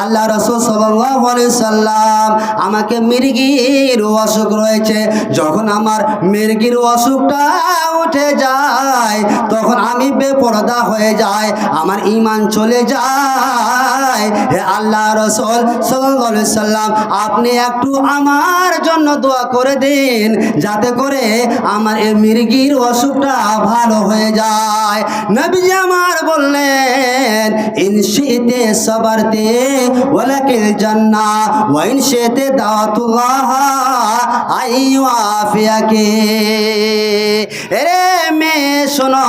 আল্লাহ রাসূল সাল্লাল্লাহু আলাইহি সাল্লাম, আমাকে মির্গির অসুখ রয়েছে, যখন আমার মির্গির অসুখটা উঠে যায় তখন আমি বেপরদা হয়ে যাই, আমার ঈমান চলে যায়। হে আল্লাহ রাসূল সাল্লাল্লাহু আলাইহি সাল্লাম, আপনি একটু আমার জন্য দোয়া করে দিন যাতে করে আমার এই মির্গির অসুখটা ভালো হয়ে যায়। নবীজি আমার বললেন, ইনশিতে সবরতে ওয়ালাকিল জান্নাহ ওয়া ইনশিতে দাওয়াতুল্লাহ আইওয়াফিয়াকে। এরে মেয়ে শোনো,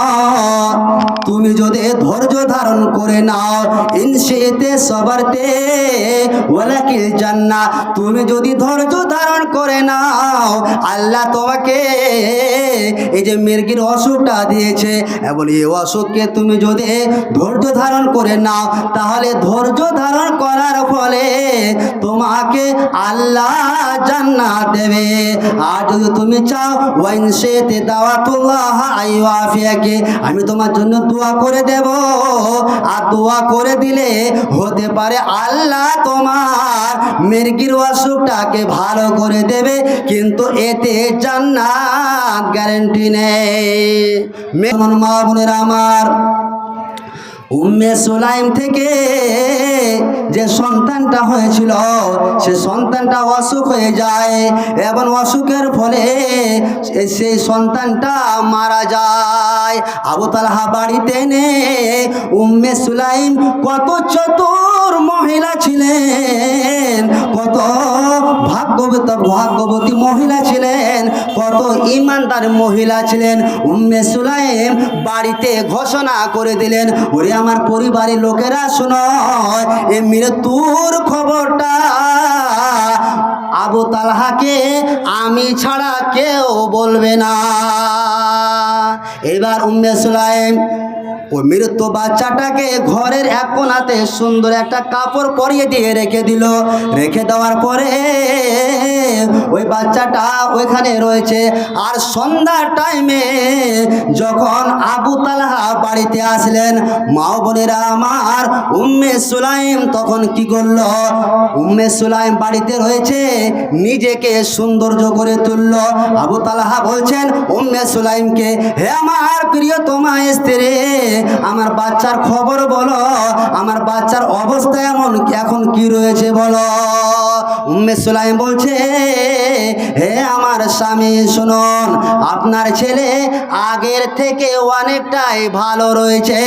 তুমি যদি ধৈর্য ধারণ করে নাও, ইনশিতে সবরতে ওয়ালাকিল জান্নাহ, তুমি যদি ধৈর্য ধারণ করে নাও, আল্লাহ তোমাকে এই যে মির্গির অসুখটা দিয়েছে, এবং এই অসুখকে তুমি যদি ধৈর্য ধারণ করে নাও, তাহলে ধৈর্য ধারণ করার ফলে তোমাকে আল্লাহ জান্নাত দেবে। আর যদি তুমি চাও, ওয়াইনশিতে দাওয়াতুল্লাহ আইওয়াফিয়াকে, আমি তোমার জন্য দোয়া করে দেব, আর দোয়া করে দিলে হতে পারে আল্লাহ তোমার মির্গির অসুখটাকে ভালো করে দেবে, কিন্তু এতে জান্নাত গ্যারান্টি নেই। মা বোনেরা আমার, উম্মে সুলাইম থেকে যে সন্তানটা হয়েছিল, সে সন্তানটা অসুখ হয়ে যায়, এবং অসুখের ফলে সেই সন্তানটা মারা যায়। আবু তালহা বাড়িতে এনে উম্মে সুলাইম কত চতুর মহিলা ছিলেন, কত ভাগ্যবতী মহিলা ছিলেন, কত ঈমানদার মহিলা ছিলেন। উম্মে সুলাইম বাড়িতে ঘোষণা করে দিলেন, ওরে আমার পরিবারের লোকেরা শোনো, এই মৃত্যুর খবরটা আবু তালহাকে আমি ছাড়া কেউ বলবে না। এবার উম্মে সুলাইম ওই মৃত্যু বাচ্চাটাকে ঘরের এক কোণাতে সুন্দর একটা কাপড় পরিয়ে দিয়ে রেখে দিল। রেখে দেওয়ার পরে ওই বাচ্চাটা ওইখানে রয়েছে। আর সন্ধ্যার টাইমে যখন আবু তালহা বাড়িতে আসলেন, মা বোনেরা আমার, উম্মে সুলাইম তখন কি করল, উম্মে সুলাইম বাড়িতে রয়েছে, নিজেকে সৌন্দর্য করে তুলল। আবু তালহা বলছেন উম্মে সুলাইমকে, হে আমার প্রিয়তমা স্ত্রী, আমার বাচ্চার খবর বলো, আমার বাচ্চার অবস্থা এখন কি রয়েছে বলো। উম্মে সুলাইম বলছে, হে আমার স্বামী শুনুন, আপনার ছেলে আগের থেকে অনেকটাই ভালো রয়েছে,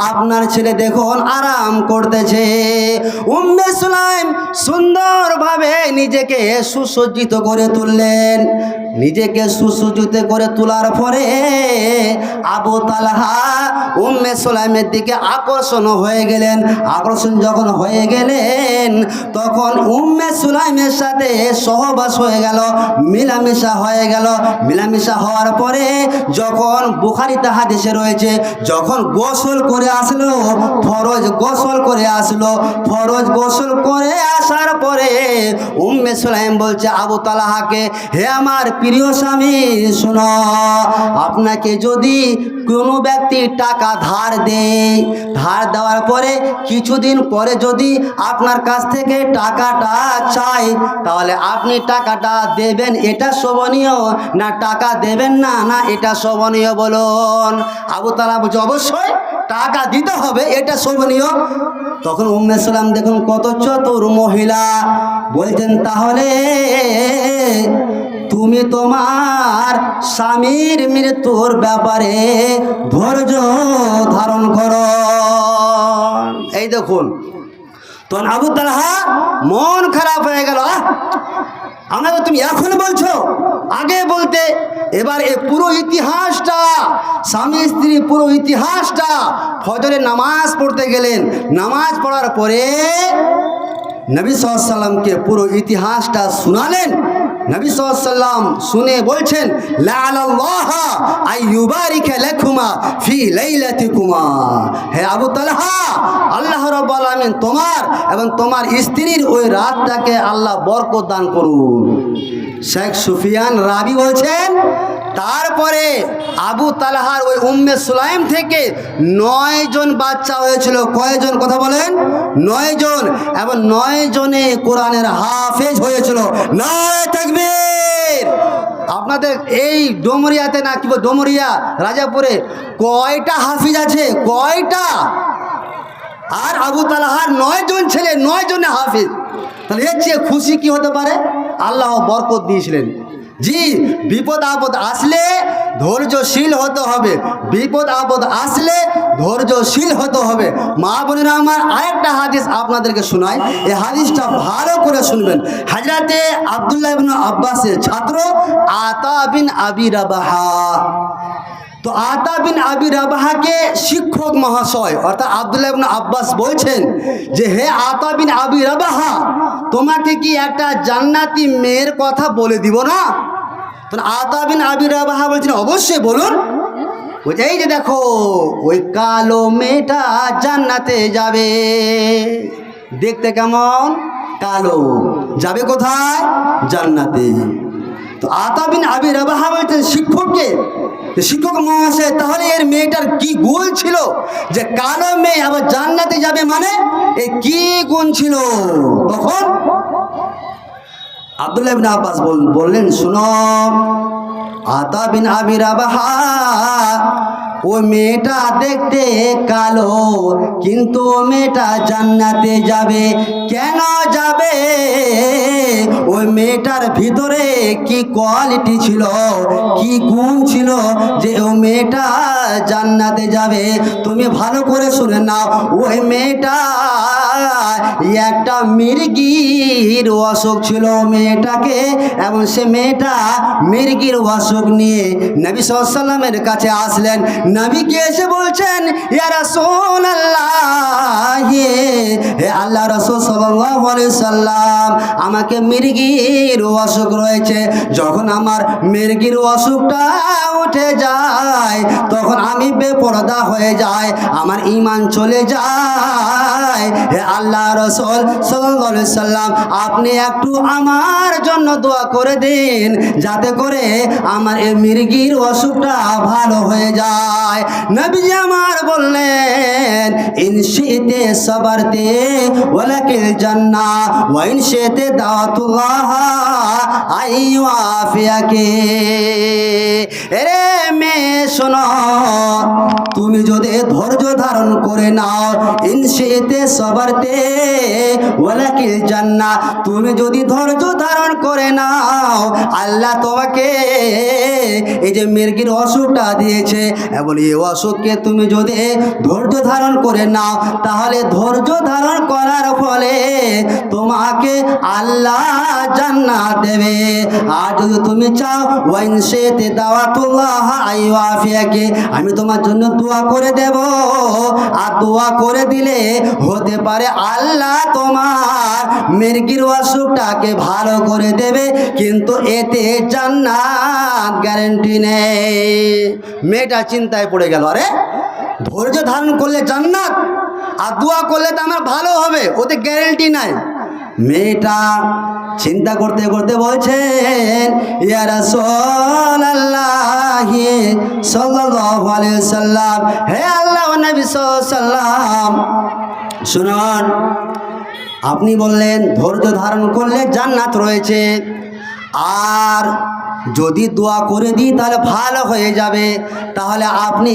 আপনার ছেলে দেখুন আরাম করতেছে। উম্মে সুলাইম সুন্দরভাবে নিজেকে সুসজ্জিত করে তুললেন। নিজেকে সুসজ্জিত করে তোলার পরে আবু তালহা উম্মে সুলাইমের দিকে আকর্ষণ হয়ে গেলেন। আকর্ষণ যখন হয়ে গেলেন, তখন উম্মে সুলাইমের সাথে সহবাস হয়ে গেল, মিলামেশা হয়ে গেল। মিলামেশা হওয়ার পরে যখন বুখারীতে হাদিসে রয়েছে, যখন গোসল করে আসলো, ফরজ গোসল করে আসলো, ফরজ গোসল করে আসার পরে উম্মে সুলাইম বলছে আবু তালহাকে, হে আমার প্রিয় স্বামী শোনো, আপনাকে যদি কোনো ব্যক্তি টাকা ধার দেয়, ধার দেওয়ার পরে কিছুদিন পরে যদি আপনার কাছ থেকে টাকাটা চাই, তাহলে আপনি টাকাটা দেবেন, এটা শোভনীয় না টাকা দেবেন না, না এটা শোভনীয় বলুন। আবু তালহা বলছে অবশ্যই টাকা দিতে হবে, এটা শোভনীয়। তখন উম্মে সুলাইম দেখুন কত চতুর মহিলা, বলছেন তাহলে তুমি তোমার স্বামীর মৃত্যুর ব্যাপারে ধৈর্য ধারণ করো। এই দেখুন, তখন আবু তালহা মন খারাপ হয়ে গেল, আমাকে তুমি এখন বলছো, আগে বলতে। এবার এই পুরো ইতিহাসটা, স্বামী স্ত্রী পুরো ইতিহাসটা, ফজরের নামাজ পড়তে গেলেন, নামাজ পড়ার পরে নবী সাল্লাল্লাহু আলাইহি সাল্লামকে পুরো ইতিহাসটা শোনালেন। নবী সাল্লাল্লাহু আলাইহি সাল্লাম শুনে বলছেন, লাআল্লাহ আইয়ুবারিকা লাকুমা ফি লাইলাতিকুমা। হে আবু তালহা, আল্লাহ রাব্বুল আলামিন তোমার এবং তোমার স্ত্রীর ওই রাতটাকে আল্লাহ বরকত দান করুন। শেখ সুফিয়ান রাবি বলছেন, তারপরে আবু তালহার ওই উম্মে সুলাইম থেকে 9 জন বাচ্চা হয়েছিল। কয়জন কথা বলেন? 9 জন, এবং 9 জনে কোরআনের হাফেজ হয়েছিল। নারে তাকবীর। আপনাদের এই ডোমরিয়াতে না কি বল, ডোমরিয়া রাজাপুরে কয়টা হাফিজ আছে? কয়টা? আর আবু তালহার 9 জন ছেলে, 9 জনে হাফিজ। তাহলে এর চেয়ে খুশি কি হতে পারে? আল্লাহ বরকত দিয়েছিলেন। জি, বিপদ আপদ আসলে ধৈর্যশীল হতে হবে, বিপদ আপদ আসলে ধৈর্যশীল হতে হবে। মা বোনেরা আমার, আরেকটা হাদিস আপনাদেরকে শোনাই, এই হাদিসটা ভালো করে শুনবেন। হযরতে আব্দুল্লাহ ইবনে আব্বাসের ছাত্র আতা বিন আবি রাবাহা। তো আতা বিন আবি রাবাহাকে শিক্ষক মহাশয় অর্থাৎ আব্দুল্লাহ ইবনে আব্বাস বলছেন যে, হে আতা বিন আবি রাবাহা, তোমাকে কি একটা জান্নাতি মেয়ের কথা বলে দিব না? তো আতা বিন আবি রাবাহা বলছেন, অবশ্যই বলুন। বলছে, এই যে দেখো, ওই কালো মেয়েটা জান্নাতে যাবে। দেখতে কেমন? কালো। যাবে কোথায়? জান্নাতে। তো আতা বিন আবি রাবাহা বলছেন শিক্ষককে, শিক্ষক মহাশয়, তাহলে এর মেয়েটার কি গুণ ছিল যে কালো মেয়ে আবার জান্নাতে যাবে? মানে এই কি গুণ ছিল? তখন আব্দুল্লাহ ইবনে আব্বাস বললেন, শুনো, আতা বিন আবি রাবাহা, ও মেয়েটা দেখতে কালো, কিন্তু মেয়েটা জান্নাতে যাবে। কেন যাবে? ওই মেয়েটার ভিতরে কি কোয়ালিটি ছিল, কি গুণ ছিল যে ও মেয়েটা জান্নাতে যাবে? তুমি ভালো করে শুনে নাও। ওই মেয়েটা একটা মির্গির অসুখ ছিল মেয়েটাকে, এবং সে মেয়েটা মির্গির অসুখ নিয়ে নবী সাল্লাল্লাহু আলাইহি ওয়াসাল্লামের কাছে আসলেন। নবীকে এসে বলছেন, ইয়া রাসূলুল্লাহ, হে আল্লাহ রাসূল সাল্লাল্লাহু আলাইহি সাল্লাম, আমাকে মির্গির অসুখ রয়েছে। যখন আমার মির্গির অসুখটা উঠে যায় তখন আমি বেপরদা হয়ে যাই, আমার ঈমান চলে যায়। হে আল্লাহ রাসূল সাল্লাল্লাহু আলাইহি সাল্লাম, আপনি একটু আমার জন্য দোয়া করে দিন, যাতে করে আমার এই মির্গির অসুখটা ভালো হয়ে যায়। নবীজি আমার বললেন, ইনশিতে সাবারতে ওয়ালাকিল জান্নাহ ওয়া ইনশিতে দাওয়াতুল্লাহ আইওয়াফিয়াকে। এরে মেয়ে শোনো, তুমি যদি ধৈর্য ধারণ করে নাও, ইনশিতে সাবারতে ওয়ালাকিল জান্নাহ, তুমি যদি ধৈর্য ধারণ করে নাও, আল্লাহ তোমাকে এই যে মির্গির অসুখটা দিয়েছে, এবং এই অসুখকে তুমি যদি ধৈর্য ধারণ করে নাও, তাহলে ধৈর্য ধারণ করার ফলে তোমাকে আল্লাহ জান্নাত দেবে। আর যদি তুমি চাও, ওয়াইনশিতে দাওয়াতুল্লাহ আইওয়াফিয়াকে, আমি তোমার জন্য দোয়া করে দেব, আর দোয়া করে দিলে হতে পারে আল্লাহ তোমার মির্গির অসুখটাকে ভালো করে দেবে, কিন্তু এতে জান্নাত গ্যারান্টি নেই। মেয়েটা চিন্তায় পড়ে গেল, আরে ধৈর্য ধারণ করলে জান্নাত, আর দোয়া করলে তো আমার ভালো হবে, ওতে গ্যারান্টি নাই। মেয়েটা চিন্তা করতে করতে বলছেন, ইয়া রাসূলুল্লাহ সাল্লাল্লাহু আলাইহি ওয়াসাল্লাম, হে আল্লাহর নবী সাল্লাল্লাহু আলাইহি ওয়াসাল্লাম, শুনুন, আপনি বললেন ধৈর্য ধারণ করলে জান্নাত রয়েছে, আর যদি দোয়া করে দিই তাহলে ভালো হয়ে যাবে। তাহলে আপনি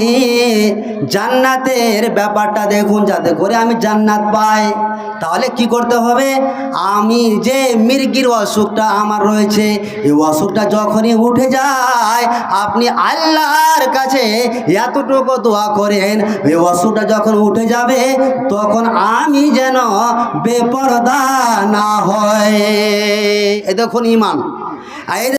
জান্নাতের ব্যাপারটা দেখুন, যাতে করে আমি জান্নাত পাই। তাহলে কি করতে হবে? আমি যে মির্গির অসুখটা আমার রয়েছে, এই অসুখটা যখনই উঠে যায়, আপনি আল্লাহর কাছে এতটুকু দোয়া করেন, এই অসুখটা যখন উঠে যাবে তখন আমি যেন বেপরদা না হয়। এ দেখুন ঈমান।